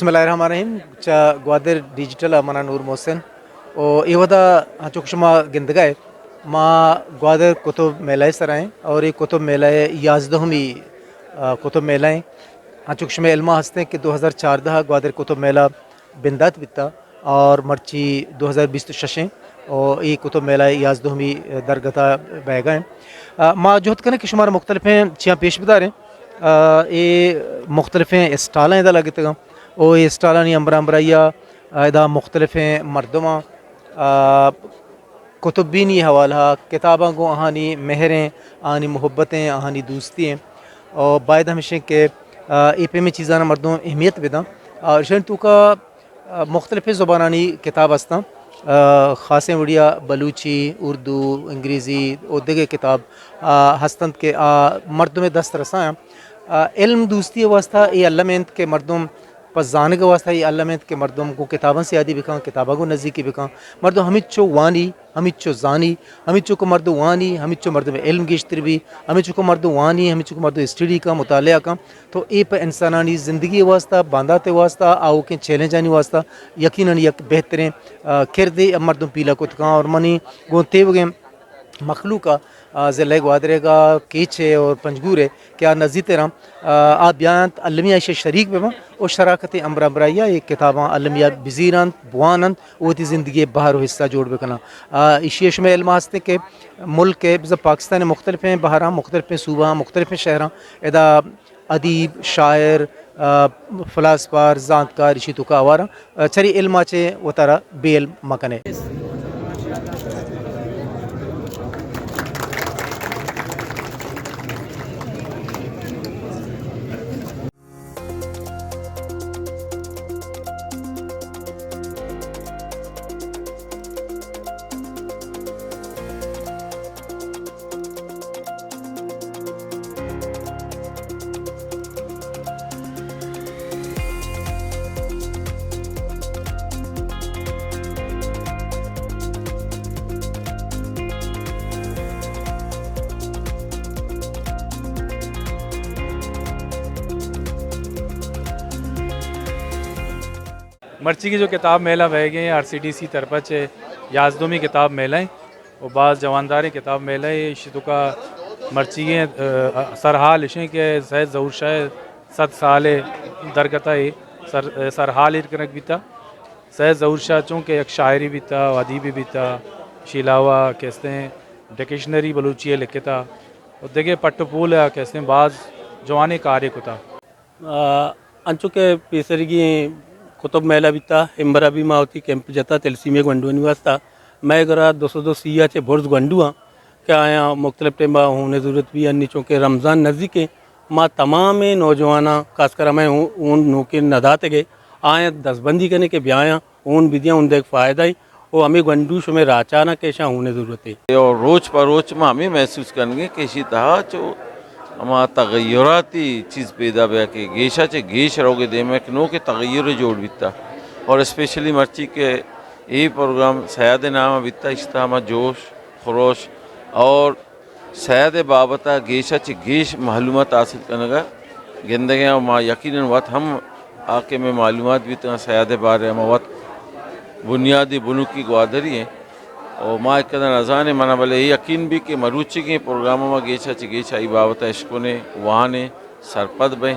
Bismillahirrahmanirrahim. Gwadir digital amana Nur Mohsen. O iwada hachukshma gindagaye ma Gwadir kutub मेलाए सराएं और ये कुतुब मेलाए 11वीं कुतुब मेलाएं हचुकशमे इल्मा हस्ते कि 2014 ग्वादर कुतुब मेला बिंदात बिता और मर्ची 2020 शशें और ये कुतुब मेलाए 11वीं दरगता बैगाएं माँ जोहत कने कि शुमार मुख्तलिफ़ें चियाँ पेश बदारें ये मुख्तलिफ़ें स्टालें इदा लगते गम ओ ये स्टालानी अम्बराइया इदा मुख्तलिफ़ें मर्दमा कुतुबीनी हवाला किताबों को आहानी महरें आहानी मोहब्बतें आहानी दोस्तियाँ और बायद हमेशा के ए पे में चीज़ाना मर्दों अहमियत बिदा और शन तो का मुख्तलिफ़ ज़ुबानानी किताब हस्ता ख़ासें वड़िया बलूची उर्दू अंग्रेज़ी और दिगे किताब हस्तंत के मर्दों में दस्त रसाया इल्म दोस्ती वास्ता ये अल्लामेंत के मर्दों पस जाने के वास्ता ये अल्लामेंत के मर्दों को किताबों से यादी बिका किताबों को नज़दीकी बिका मर्दों हमिच्चो वानी हमिच्चो जानी हमिच्चो को मर्दों वानी हमिच्चो मर्दों में इल्म गिश्तर भी हमिच्चो को मर्दों वानी हमिच्चो को मर्दों स्टडी का मुतालिया का तो ए पर इंसानानी ज़िंदगी वास्ता बांधाते वास्ता आओ के चैलेंज आनी वास्ता यकीनन एक बेहतरीन किरदे मर्दों पीला कुतका और मनी गोते वगे मखलूका ज़िले ग्वादरेगा कीचे और पंजगूरे क्या नज़ी तेराम आबियात अलमिया से शरीक बेमा और शराकत अम्बराइया ये किताबां अलमिया बिजीरन बुआनंद वो थी ज़िंदगी बाहर हिस्सा जोड़ बेकना इशियश में इल्म हस्ते के मुल्क के जब पाकिस्तान मुख्तलिफ़ बहरा मुख्तलिफ़ सूबा मुख्तलिफ़ शहरा इदा अदीब शायर फ़लासफ़ार ज़ांतकार इशी तो का आवारा चरी इल्मा चे वो तारा बेल मकने मर्ची की जो किताब मेला बह गए हैं RCDC तरफ से 11वीं किताब मेला है और बाज़ जवानदारी किताब मेला है शितु का मर्ची के सरहाल इशे के सैद ज़हूर शाह 7 साल दरगता है सरहाल इरकनक भी था सैद ज़हूर शाह चूँकि एक शायरी भी था अदीबी भी था शिलावा कहते हैं डिक्शनरी बलूची लिखे था और देखे पट्टपूल कहते हैं बाज़ जवानी कार्य को था अंचु के पेसरगी कुतुब मेला बिता हिम्बरा भी मावती कैंप जाता तेलसी में गंडू निवासता मैं गरा 202 सिया चे भोर्स गंडुआ क्या आया मुख्तलिफ टाइम होने ज़रूरत भी अन्य चूँकि रमज़ान नज़दीक है माँ तमाम नौजवाना खासकर मैं उन नौके नदाते गए आया दसबंदी करने के ब्याया उन विधियाँ उन देख फ़ायदा ही वो हमें गंडूश में राचाना कैसा होने ज़रूरत है और रोज़ पर रोज़ में हमें महसूस करेंगे कैसी तहा जो हमारा तगय्युराती चीज़ पैदा हुआ कि गेशा चे गेश रहोगे दे में नो के तगय्युर जोड़ बिता और स्पेशली मर्ची के ये प्रोग्राम सयाद नाम बिता इश्ता हमारा जोश खरोश और सयाद बाबता गेशा चे गेश मालूमात हासिल करने का गिंदगी और माँ यकीनन वत हम आके में मालूमात भी तो सयाद बारे हम वत बुनियादी बुनुकी ग्वादरी हैं और माँ एक नज़ान मना भले यकीन भी कि मरूची के प्रोग्रामों में गेछा ची गेछा ई बाबत इश्को ने वहाँ ने सरपद बे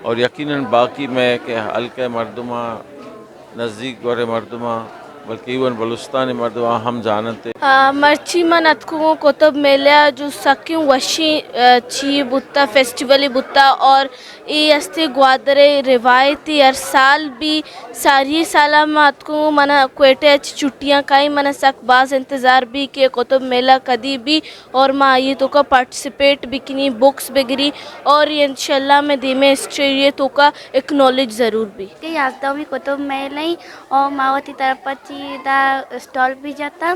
और यकीनन बाकी मैं के हल्के मर्दमा नज़दीक गोरे मर्दमा बल्कि इवन बलुस्तान मर्दमा हम जानते मर्ची मन अतकू कुतुब मेला जो सक्यों वशी ची बुत्ता फेस्टिवली बुत्ता और ये अस्ते ग्वादरे रिवायती हर साल भी सारी साला में अतकू मना क्वेटे छुट्टियाँ काई मना सक बाज इंतज़ार भी के कुतुब मेला कदी भी और माँ ये तो का पार्टिसिपेट भी किनी बुक्स बिगरी और ये इंशाल्लाह में धीमे ये तो का एक नॉलेज ज़रूर भी के याद भी कुतुब मेला ही और मावती तरफ दा स्टॉल भी जाता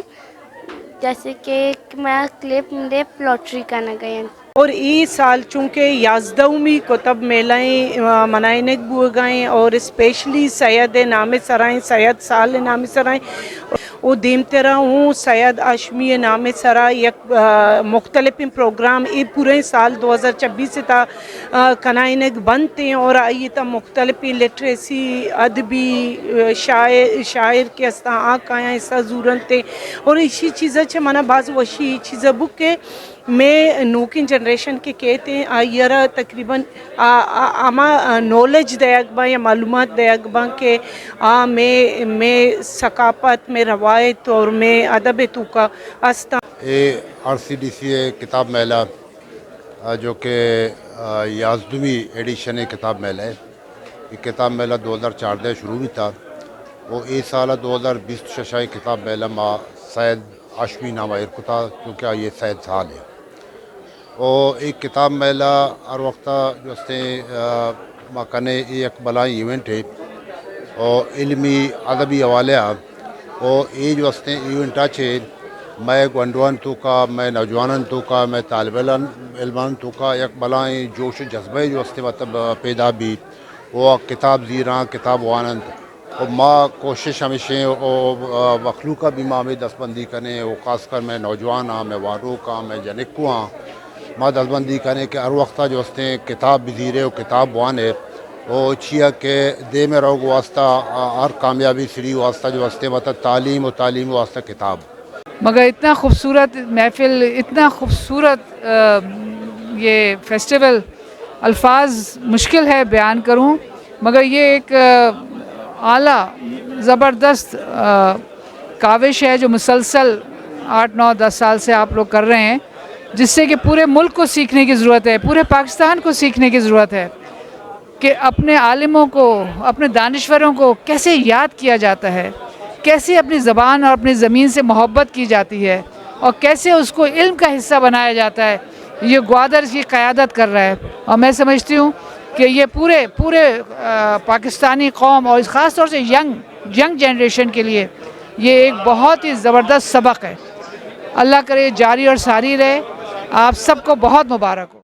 जैसे कि मैं क्लिप में लॉटरी करना गए और इस साल चूँकि 11वीं कुतुब मेलाएँ मनाने हुए गए और स्पेशली सैयद नाम सराएँ सैयद साल नाम सराएँ و دیمترا ہوں سید آشمی نام سرا یک مختلف پروگرام ای پورے سال 2026 سے تا کنائنگ بنتے اور آئی تا مختلف لٹریسی ادبی شاعر کے استا آکایا ایسا زورنتے اور اسی چیزیں چھ منا بعض وشی چیزیں بک کے میں نوکن جنریشن کے کہتے ہیں آئیرا تقریباً آما نالج دیگ با یا معلومات دیگ با کہ میں ثقافت میں روایت اور میں ادب تو کا استا RCDC کتاب میلہ جو کہ 11ویں ایڈیشن کتاب میلہ ہے. یہ کتاب میلہ 2014 شروع بھی تھا وہ یہ سال 2020 ششائی کتاب میلہ ماں سید آشمی نام ارکتا کیونکہ یہ سید سال ہے. اور ایک کتاب میلہ ہر وقت جو سے ماں کنے ایک بلائی ایونٹ ہے اور علمی ادبی حوالے اور یہ جو ہستے ایونٹ اچھے میں گونڈوان تو کا میں نوجوانن تو کا میں طالب علمان تو کا یک بلائیں جوش جذبہ جو ہستے مطلب پیدا بھی وہ کتاب زیراں کتاب وانند اور ماں کوشش ہمیشہ اور مخلوقہ بھی ماں میں دست بندی کرنے وہ خاص کر میں نوجوان ہاں میں واروک ہاں میں جنکو ہاں ماں دست بندی کرنے کہ ہر وقتہ جو ہستے کتاب بھی زیرے وہ کتاب وانے وہ چیا کہ دے میں رہو گو واسطہ ہر کامیابی سری واسطہ جو ہستے مطلب تعلیم واسطہ کتاب. مگر اتنا خوبصورت محفل اتنا خوبصورت یہ فیسٹیول الفاظ مشکل ہے بیان کروں مگر یہ ایک اعلیٰ زبردست کاوش ہے جو مسلسل 8 9 10 سال سے آپ لوگ کر رہے ہیں جس سے کہ پورے ملک کو سیکھنے کی ضرورت ہے پورے پاکستان کو سیکھنے کی ضرورت ہے کہ اپنے عالموں کو اپنے دانشوروں کو کیسے یاد کیا جاتا ہے کیسے اپنی زبان اور اپنی زمین سے محبت کی جاتی ہے اور کیسے اس کو علم کا حصہ بنایا جاتا ہے. یہ گوادر کی قیادت کر رہا ہے اور میں سمجھتی ہوں کہ یہ پورے پاکستانی قوم اور خاص طور سے ینگ جنریشن کے لیے یہ ایک بہت ہی زبردست سبق ہے. اللہ کرے جاری اور ساری رہے. آپ سب کو بہت مبارک ہو.